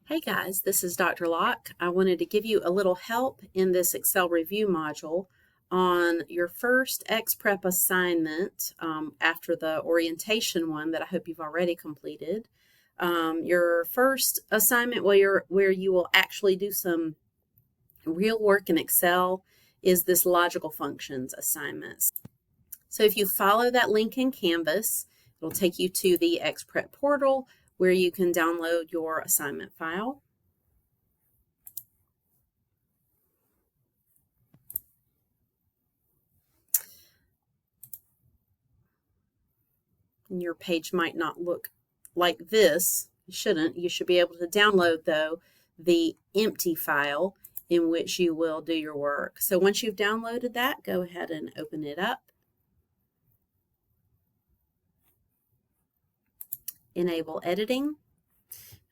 Hey guys, this is Dr. Locke. I wanted to give you a little help in this Excel review module on your first ExPrep assignment after the orientation one that I hope you've already completed. Your first assignment where you will actually do some real work in Excel is this logical functions assignment. So if you follow that link in Canvas, it'll take you to the ExPrep portal where you can download your assignment file. And your page might not look like this. You shouldn't. You should be able to download, though, the empty file in which you will do your work. So once you've downloaded that, go ahead and open it up. Enable editing.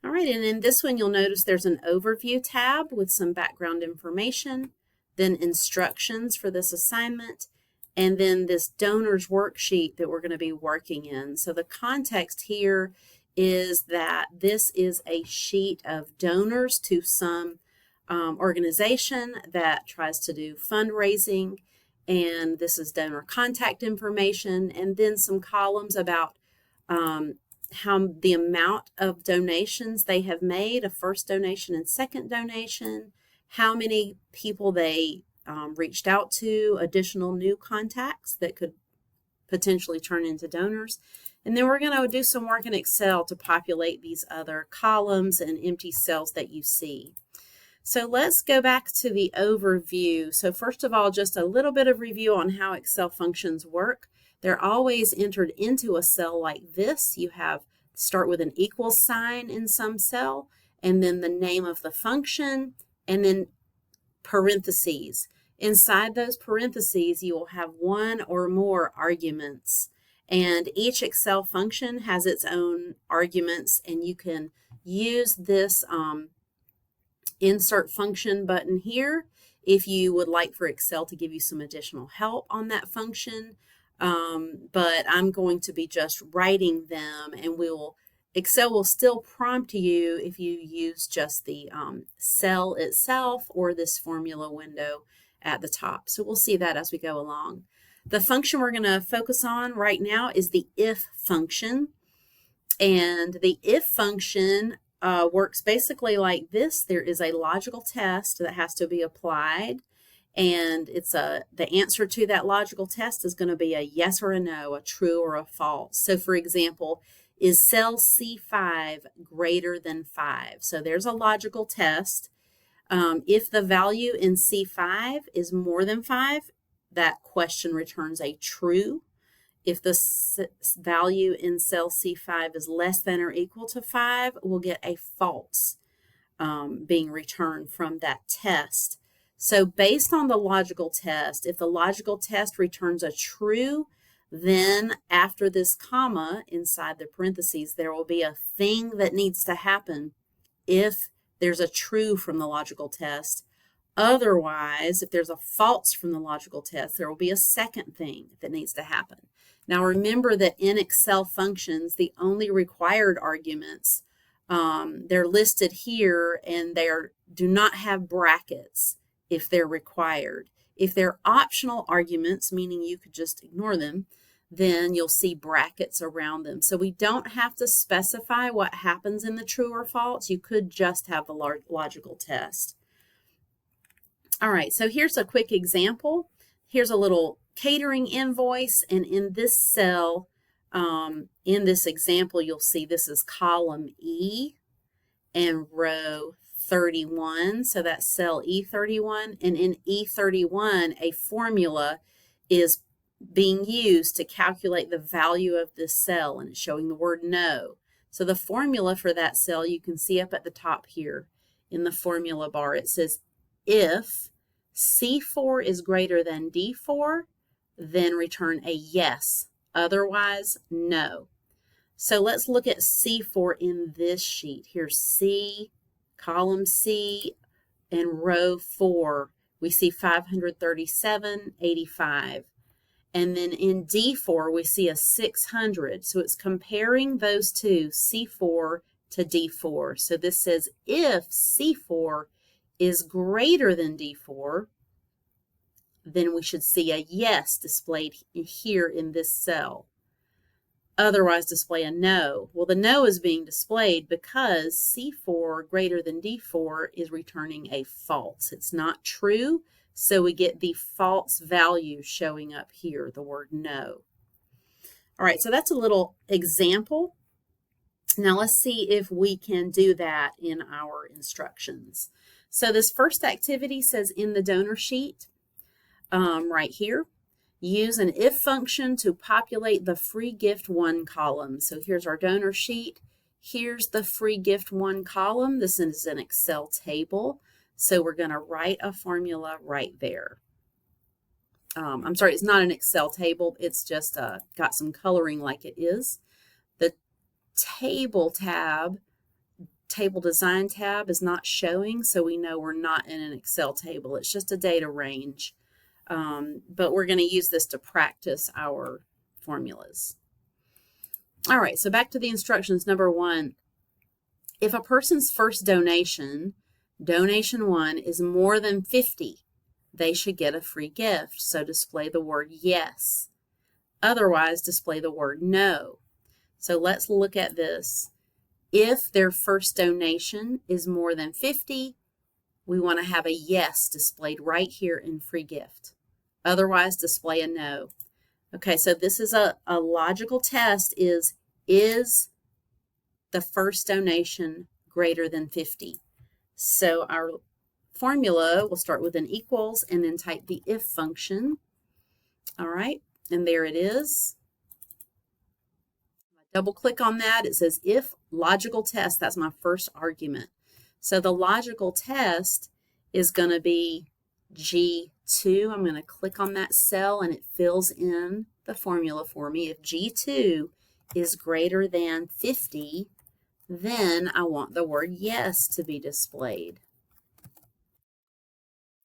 All right, and in this one, you'll notice there's an overview tab with some background information, then instructions for this assignment, and then this donors worksheet that we're going to be working in. So the context here is that this is a sheet of donors to some organization that tries to do fundraising, and this is donor contact information, and then some columns about how the amount of donations they have made, a first donation and second donation, how many people they reached out to, additional new contacts that could potentially turn into donors. And then we're going to do some work in Excel to populate these other columns and empty cells that you see. So let's go back to the overview. So first of all, just a little bit of review on how Excel functions work. They're always entered into a cell like this. You start with an equal sign in some cell, and then the name of the function, and then parentheses. Inside those parentheses, you will have one or more arguments, and each Excel function has its own arguments, and you can use this insert function button here if you would like for Excel to give you some additional help on that function. But I'm going to be just writing them, and Excel will still prompt you if you use just the cell itself or this formula window at the top. So we'll see that as we go along. The function we're going to focus on right now is the if function. And the if function works basically like this. There is a logical test that has to be applied, and the answer to that logical test is going to be a yes or a no, a true or a false. So for example, is cell C5 greater than 5? So there's a logical test. If the value in C5 is more than 5, that question returns a true. If the value in cell C5 is less than or equal to 5, we'll get a false being returned from that test. So based on the logical test, if the logical test returns a true, then after this comma inside the parentheses, there will be a thing that needs to happen if there's a true from the logical test. Otherwise, if there's a false from the logical test, there will be a second thing that needs to happen. Now remember that in Excel functions, the only required arguments, they're listed here, and they do not have brackets if they're required. If they're optional arguments, meaning you could just ignore them, then you'll see brackets around them. So we don't have to specify what happens in the true or false. You could just have the logical test. All right, so here's a quick example. Here's a little catering invoice, and in this cell, in this example, you'll see this is column E and row 31, so that's cell E31, and in E31, a formula is being used to calculate the value of this cell, and it's showing the word no. So the formula for that cell, you can see up at the top here in the formula bar, it says if C4 is greater than D4, then return a yes, otherwise no. So let's look at C4 in this sheet. Here's C, column C, and row 4. We see 537.85. And then in D4, we see a 600. So it's comparing those two, C4 to D4. So this says if C4 is greater than D4, then we should see a yes displayed here in this cell. Otherwise, display a no. Well, the no is being displayed because C4 greater than D4 is returning a false. It's not true, so we get the false value showing up here, the word no. All right, so that's a little example. Now let's see if we can do that in our instructions. So this first activity says in the donor sheet, right here, use an if function to populate the free gift 1 column. So here's our donor sheet. Here's the free gift 1 column. This is an Excel table. So we're going to write a formula right there. I'm sorry, it's not an Excel table. It's just got some coloring like it is. The table tab, table design tab is not showing, so we know we're not in an Excel table. It's just a data range. But we're going to use this to practice our formulas. All right, so back to the instructions. Number 1, if a person's first donation, donation 1, is more than 50, they should get a free gift. So display the word yes. Otherwise, display the word no. So let's look at this. If their first donation is more than 50, we want to have a yes displayed right here in free gift. Otherwise, display a no. Okay, so this is a logical test is the first donation greater than 50? So our formula will start with an equals and then type the if function. All right, and there it is. Double click on that. It says if logical test. That's my first argument. So the logical test is going to be G2. I'm going to click on that cell and it fills in the formula for me. If G2 is greater than 50, then I want the word yes to be displayed.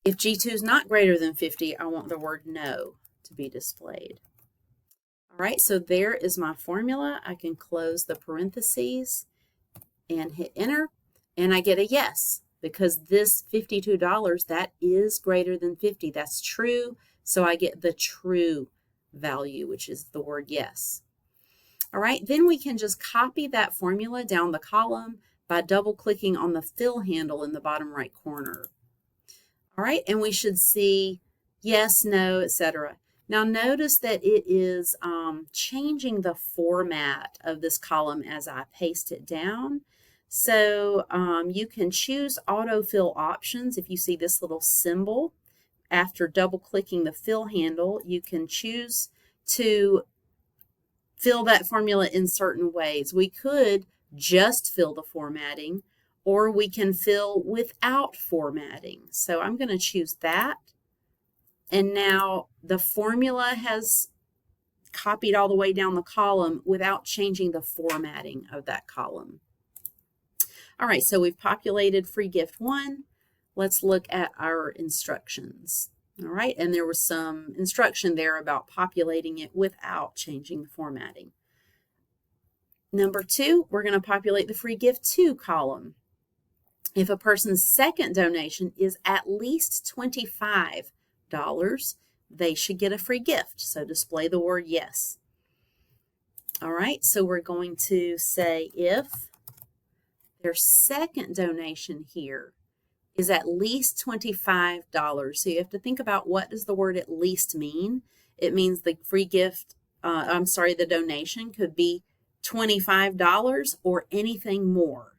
If G2 is not greater than 50, I want the word no to be displayed. All right, so there is my formula. I can close the parentheses and hit enter, and I get a yes because this $52, that is greater than 50. That's true, so I get the true value, which is the word yes. All right, then we can just copy that formula down the column by double-clicking on the fill handle in the bottom right corner. All right, and we should see yes, no, etc. Now notice that it is changing the format of this column as I paste it down. So you can choose autofill options. If you see this little symbol, after double-clicking the fill handle, you can choose to fill that formula in certain ways. We could just fill the formatting, or we can fill without formatting. So I'm going to choose that. And now the formula has copied all the way down the column without changing the formatting of that column. All right, so we've populated free gift 1. Let's look at our instructions. All right, and there was some instruction there about populating it without changing the formatting. Number 2, we're going to populate the free gift 2 column. If a person's second donation is at least $25, they should get a free gift. So display the word yes. All right, so we're going to say if their second donation here is at least $25. So you have to think about, what does the word at least mean? It means the free gift, the donation could be $25 or anything more.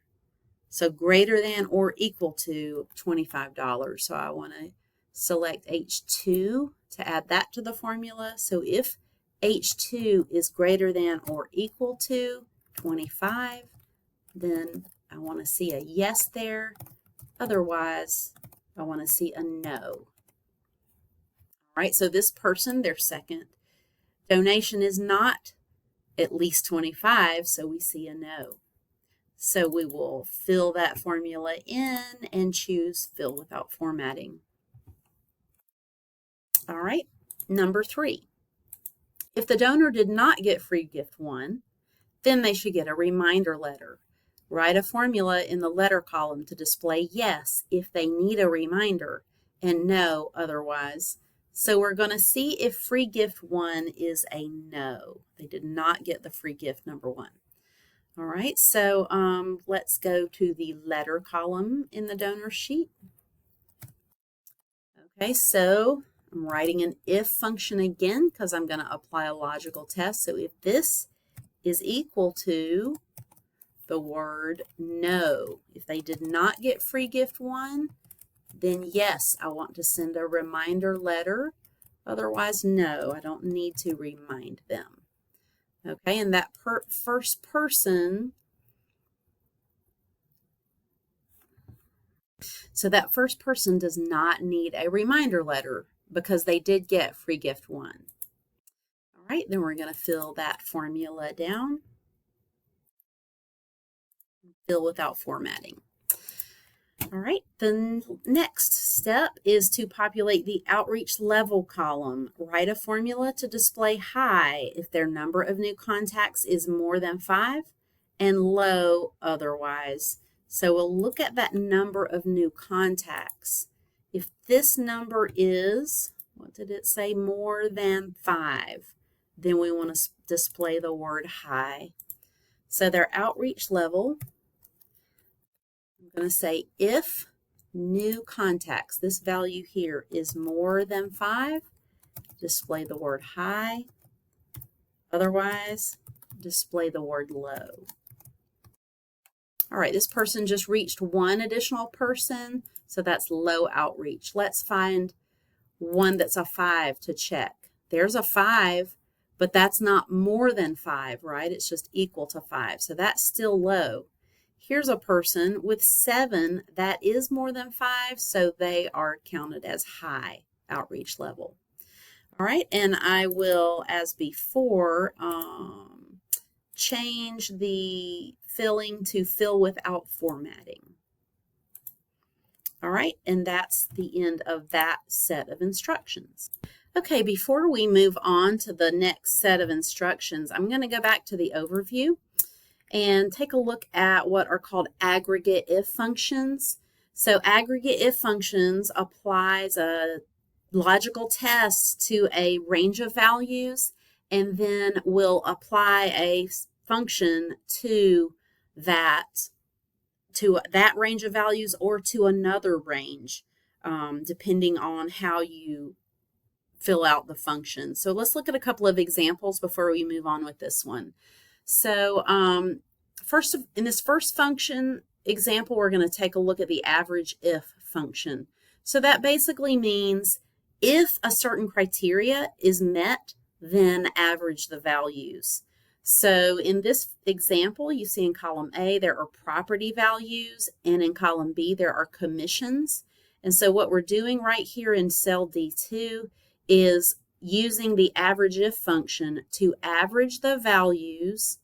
So greater than or equal to $25. So I want to select H2 to add that to the formula. So if H2 is greater than or equal to 25, then I want to see a yes there. Otherwise, I want to see a no. All right, so this person, their second donation is not at least 25, so we see a no. So we will fill that formula in and choose fill without formatting. All right, number 3. If the donor did not get free gift 1, then they should get a reminder letter. write a formula in the letter column to display yes if they need a reminder and no otherwise. So we're going to see if free gift 1 is a no. They did not get the free gift number 1. All right, so let's go to the letter column in the donor sheet. Okay, so I'm writing an if function again because I'm going to apply a logical test. So if this is equal to the word no, if they did not get free gift 1, then yes, I want to send a reminder letter. Otherwise, no, I don't need to remind them. Okay, and that first person, so that first person does not need a reminder letter because they did get free gift 1. All right, then we're going to fill that formula down. Fill without formatting. All right, the next step is to populate the outreach level column. Write a formula to display high if their number of new contacts is more than 5 and low otherwise. So we'll look at that number of new contacts. If this number is, what did it say, more than 5, then we want to display the word high. So their outreach level, I'm going to say if new contacts, this value here is more than 5, display the word high. Otherwise, display the word low. All right, this person just reached 1 additional person, so that's low outreach. Let's find one that's a 5 to check. There's a 5, but that's not more than 5, right? It's just equal to 5, so that's still low. Here's a person with 7 that is more than 5, so they are counted as high outreach level. All right, and I will, as before, change the filling to fill without formatting. All right, and that's the end of that set of instructions. Okay, before we move on to the next set of instructions, I'm going to go back to the overview and take a look at what are called aggregate if functions. So aggregate if functions applies a logical test to a range of values and then will apply a function to that range of values or to another range, depending on how you fill out the function. So let's look at a couple of examples before we move on with this one. So first, in this first function example, we're going to take a look at the average if function. So that basically means if a certain criteria is met, then average the values. So in this example, you see in column A, there are property values, and in column B, there are commissions. And so what we're doing right here in cell D2 is using the average if function to average the values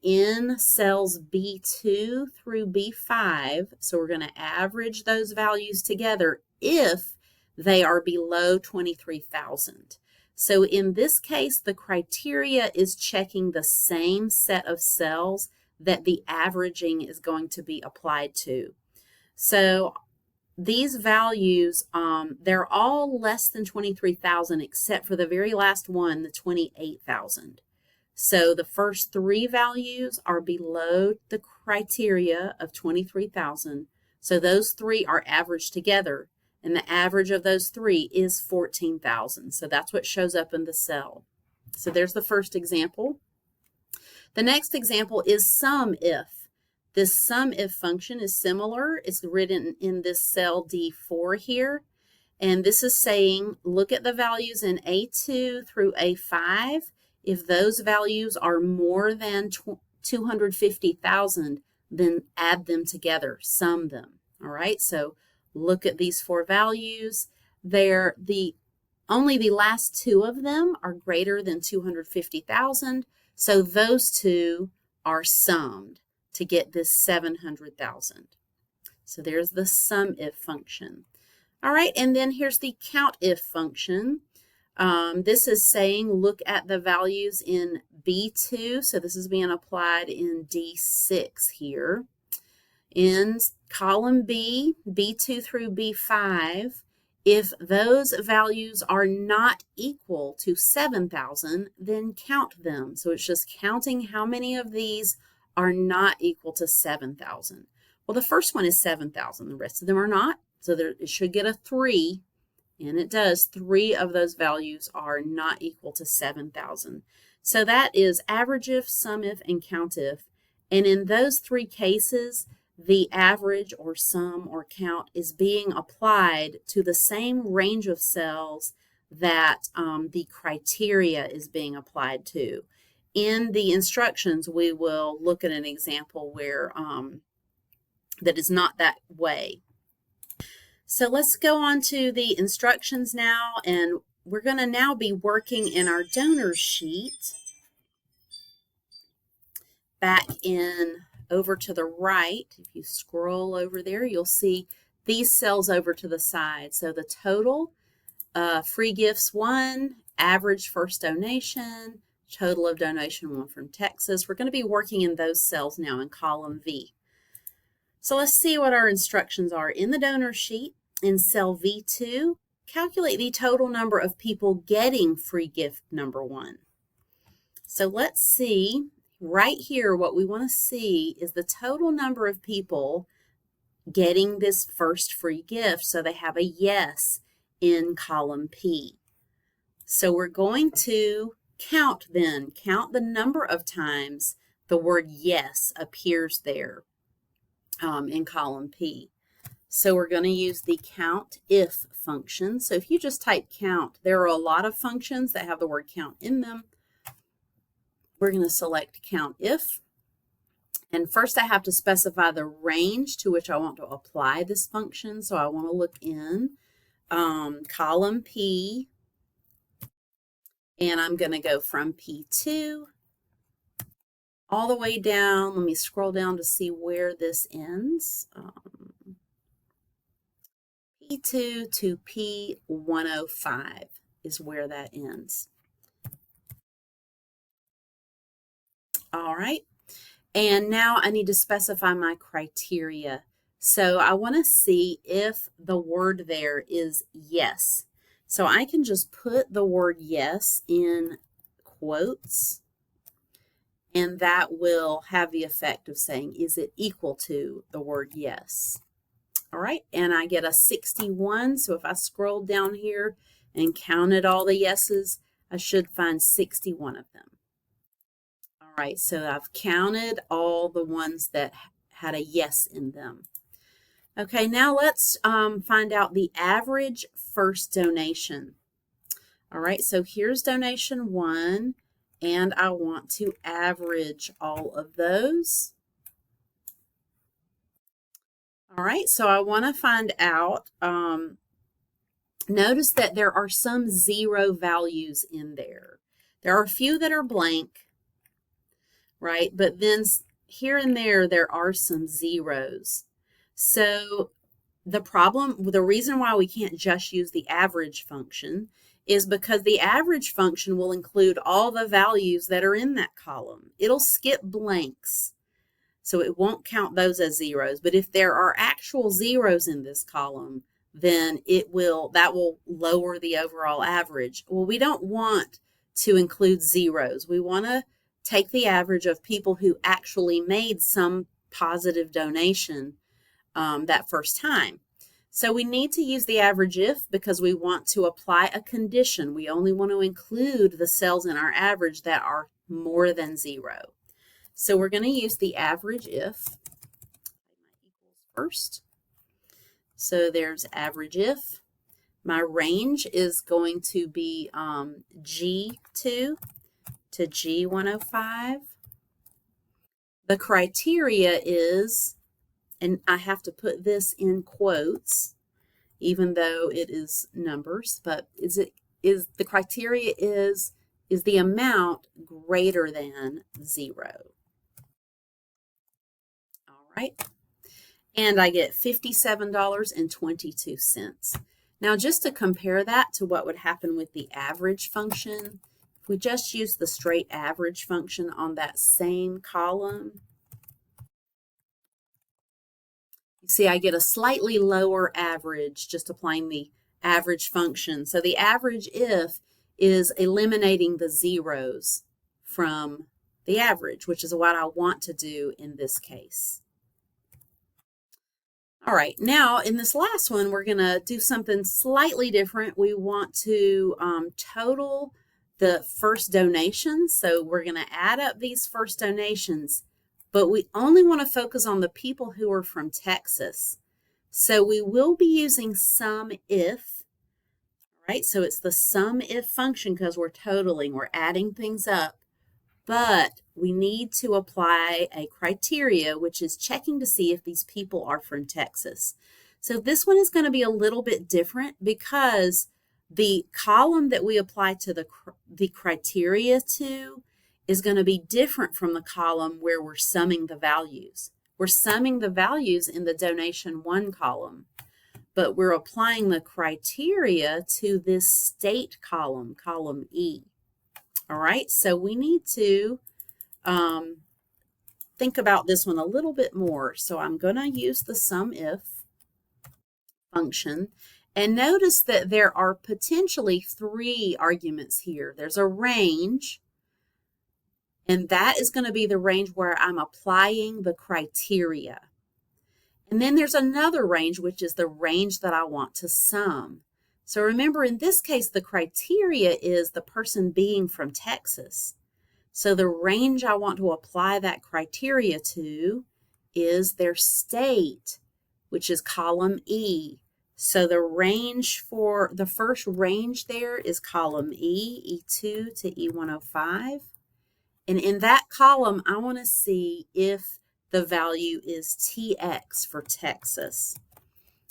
in cells B2 through B5. So we're going to average those values together if they are below 23,000. So in this case, the criteria is checking the same set of cells that the averaging is going to be applied to. So these values, they're all less than 23,000 except for the very last one, the 28,000. So the first 3 values are below the criteria of 23,000. So those 3 are averaged together. And the average of those 3 is 14,000. So that's what shows up in the cell. So there's the first example. The next example is sum if. This sum if function is similar. It's written in this cell D4 here. And this is saying, look at the values in A2 through A5. If those values are more than 250,000, then add them together, sum them. All right, so look at these 4 values. Only the last 2 of them are greater than 250,000, so those 2 are summed to get this 700,000. So there's the sum if function. All right, and then here's the count if function. This is saying look at the values in B2. So this is being applied in D6 here. In column B, B2 through B5, if those values are not equal to 7,000, then count them. So it's just counting how many of these are not equal to 7,000. Well, the first one is 7,000. The rest of them are not. So it should get a 3, and it does. 3 of those values are not equal to 7,000. So that is average if, sum if, and count if. And in those 3 cases, the average or sum or count is being applied to the same range of cells that the criteria is being applied to. In the instructions, we will look at an example where that is not that way. So let's go on to the instructions now, and we're going to now be working in our donor sheet. Back in over to the right, if you scroll over there, you'll see these cells over to the side. So the total, free gifts 1, average first donation, total of donation 1 from Texas. We're going to be working in those cells now in column V. So let's see what our instructions are. In the donor sheet, in cell V2, calculate the total number of people getting free gift number 1. So let's see. Right here, what we want to see is the total number of people getting this first free gift. So they have a yes in column P. So we're going to count then. Count the number of times the word yes appears there in column P. So we're going to use the count if function. So if you just type count, there are a lot of functions that have the word count in them. We're going to select count if, and first I have to specify the range to which I want to apply this function. So I want to look in column P, and I'm going to go from P2 all the way down. Let me scroll down to see where this ends. P2 to P105 is where that ends. All right, and now I need to specify my criteria. So I want to see if the word there is yes. So I can just put the word yes in quotes, and that will have the effect of saying, is it equal to the word yes? All right, and I get a 61. So if I scroll down here and counted all the yeses, I should find 61 of them. All right, so I've counted all the ones that had a yes in them. Okay, now let's find out the average first donation. All right, so here's donation 1, and I want to average all of those. All right, so I want to find out, notice that there are some 0 values in there. There are a few that are blank, right? But then here and there are some zeros. So the reason why we can't just use the average function is because the average function will include all the values that are in that column. It'll skip blanks, so it won't count those as zeros. But if there are actual zeros in this column, then that will lower the overall average. Well, we don't want to include zeros. We want to take the average of people who actually made some positive donation that first time. So we need to use the average if because we want to apply a condition. We only want to include the cells in our average that are more than 0. So we're going to use the average if first. So there's average if. My range is going to be G2 to G105. The criteria is, and I have to put this in quotes, even though it is numbers, but the criteria is the amount greater than 0. All right, and I get $57.22. Now, just to compare that to what would happen with the average function, if we just use the straight average function on that same column, you see I get a slightly lower average just applying the average function. So the average if is eliminating the zeros from the average, which is what I want to do in this case. All right, now in this last one, we're going to do something slightly different. We want to total the first donations. So we're going to add up these first donations, but we only want to focus on the people who are from Texas. So we will be using SUMIF, right? So it's the SUMIF function because we're totaling, we're adding things up. But we need to apply a criteria, which is checking to see if these people are from Texas. So this one is going to be a little bit different because the column that we apply to the criteria to is going to be different from the column where we're summing the values. We're summing the values in the donation 1 column, but we're applying the criteria to this state column, column E. All right, so we need to think about this one a little bit more. So I'm going to use the SUMIF function. And notice that there are potentially 3 arguments here. There's a range, and that is going to be the range where I'm applying the criteria. And then there's another range, which is the range that I want to sum. So remember, in this case, the criteria is the person being from Texas. So the range I want to apply that criteria to is their state, which is column E. So the range for the first range there is column E, E2 to E105. And in that column, I want to see if the value is TX for Texas.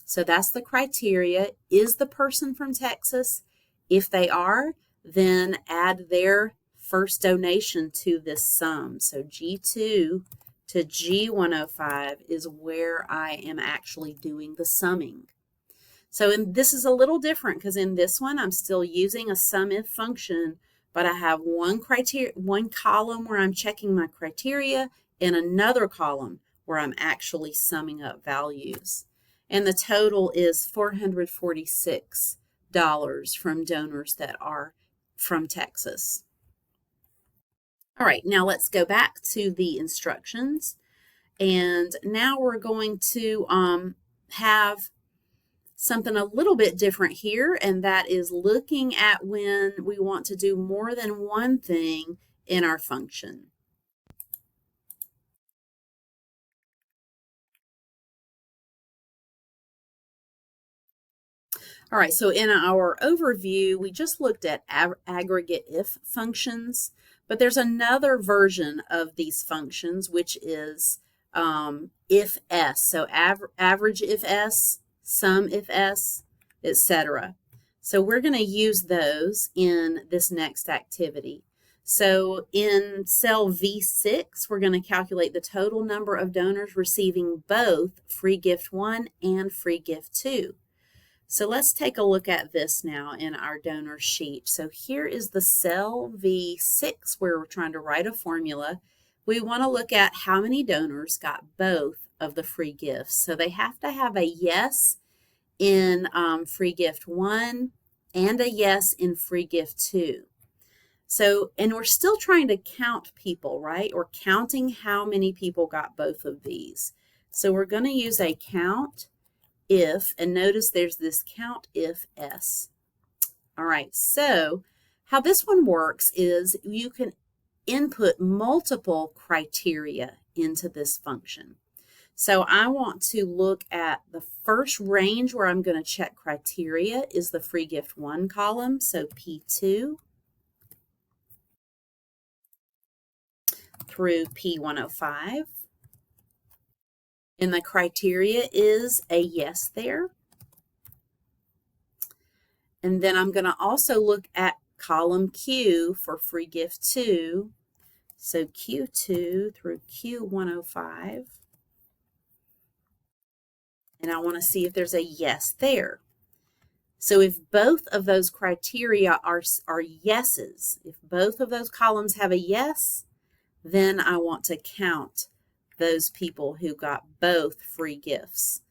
So that's the criteria. Is the person from Texas? If they are, then add their first donation to this sum. So G2 to G105 is where I am actually doing the summing. So this is a little different because in this one, I'm still using a SUMIF function, but I have one column where I'm checking my criteria and another column where I'm actually summing up values. And the total is $446 from donors that are from Texas. All right, now let's go back to the instructions. And now we're going to have something a little bit different here, and that is looking at when we want to do more than one thing in our function. All right, so in our overview, we just looked at aggregate if functions, but there's another version of these functions, which is if s. So average if s, sum if s, etc. So we're going to use those in this next activity. So in cell V6, we're going to calculate the total number of donors receiving both free gift 1 and free gift 2. So let's take a look at this now in our donor sheet. So here is the cell V6 where we're trying to write a formula. We want to look at how many donors got both of the free gifts. So they have to have a yes in free gift 1 and a yes in free gift 2. So, and we're still trying to count people, right? We're counting how many people got both of these. So we're going to use a count if, and notice there's this count if s. All right, so how this one works is you can input multiple criteria into this function. So I want to look at the first range where I'm going to check criteria is the free gift 1 column, so P2 through P105. And the criteria is a yes there. And then I'm going to also look at column Q for free gift 2. So Q2 through Q105. And I want to see if there's a yes there. So if both of those criteria are yeses, if both of those columns have a yes, then I want to count those people who got both free gifts.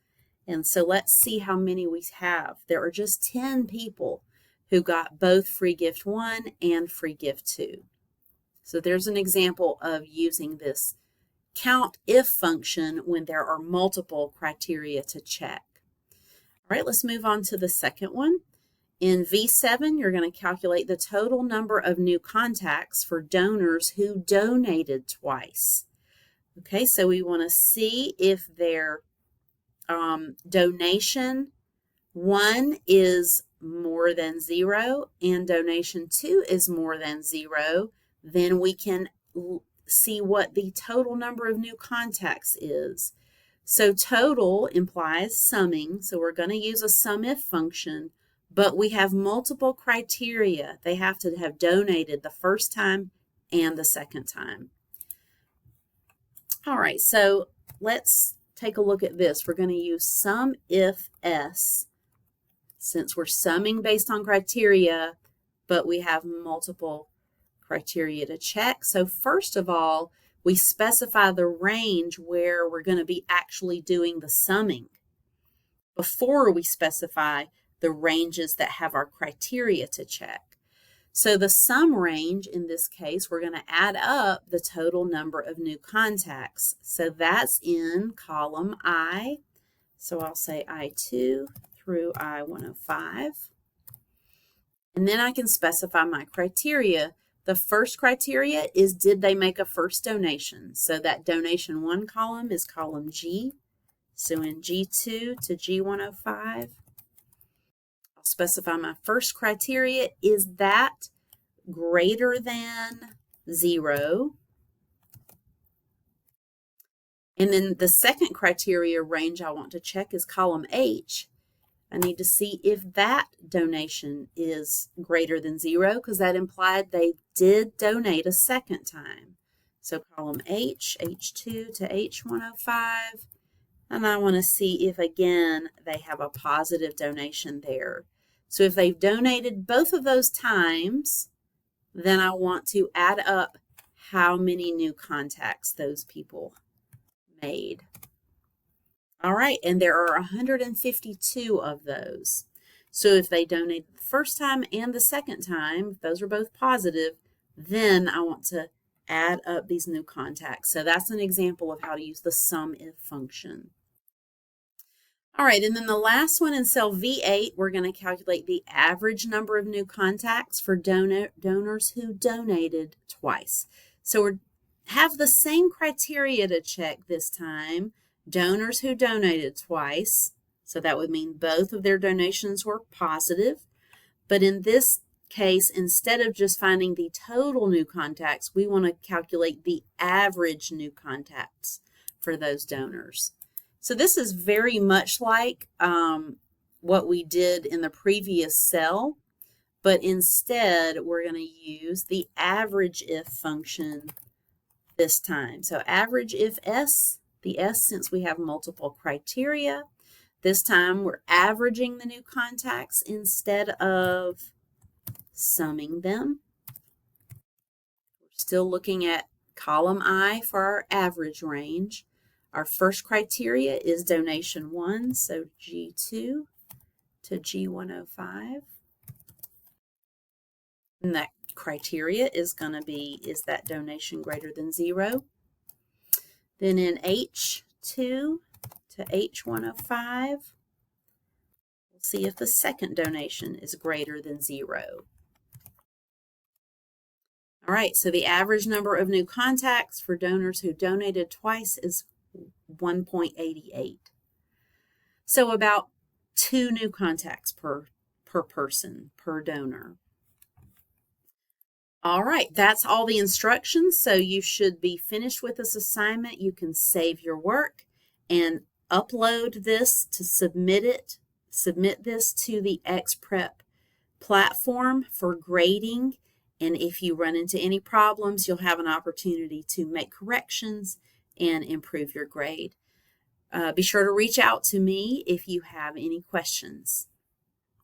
And so let's see how many we have. There are just 10 people who got both free gift 1 and free gift 2. So there's an example of using this count if function when there are multiple criteria to check. All right, let's move on to the second one. In V7, you're going to calculate the total number of new contacts for donors who donated twice. Okay, so we want to see if their donation 1 is more than 0 and donation 2 is more than 0, then we can see what the total number of new contacts is. So total implies summing, so we're going to use a SUMIF function, but we have multiple criteria. They have to have donated the first time and the second time. All right, so let's take a look at this. We're going to use SUMIF-S since we're summing based on criteria, but we have multiple criteria to check. So first of all, we specify the range where we're going to be actually doing the summing before we specify the ranges that have our criteria to check. So the sum range, in this case, we're going to add up the total number of new contacts. So that's in column I. So I'll say I2 through I105. And then I can specify my criteria. The first criteria is, did they make a first donation? So that donation 1 column is column G. So in G2 to G105, I'll specify my first criteria, is that greater than 0? And then the second criteria range I want to check is column H. I need to see if that donation is greater than 0 because that implied they did donate a second time. So column H, H2 to H105, and I want to see if again they have a positive donation there. So if they've donated both of those times, then I want to add up how many new contacts those people made. All right, and there are 152 of those. So if they donated the first time and the second time, if those are both positive, then I want to add up these new contacts. So that's an example of how to use the SUMIF function. All right, and then the last one in cell V8, we're going to calculate the average number of new contacts for donors who donated twice. So we have the same criteria to check this time. Donors who donated twice, so that would mean both of their donations were positive. But in this case, instead of just finding the total new contacts, we want to calculate the average new contacts for those donors. So this is very much like what we did in the previous cell, but instead we're going to use the average if function this time. So average if S, the S since we have multiple criteria. This time we're averaging the new contacts instead of summing them. We're still looking at column I for our average range. Our first criteria is donation 1, so G2 to G105. And that criteria is going to be, is that donation greater than 0? Then in H2 to H105, we'll see if the second donation is greater than 0. All right, so the average number of new contacts for donors who donated twice is 1.88. So about 2 new contacts per person, per donor. All right, that's all the instructions. So you should be finished with this assignment. You can save your work and upload this to submit this to the ExPrep platform for grading. And if you run into any problems, you'll have an opportunity to make corrections and improve your grade. Be sure to reach out to me if you have any questions.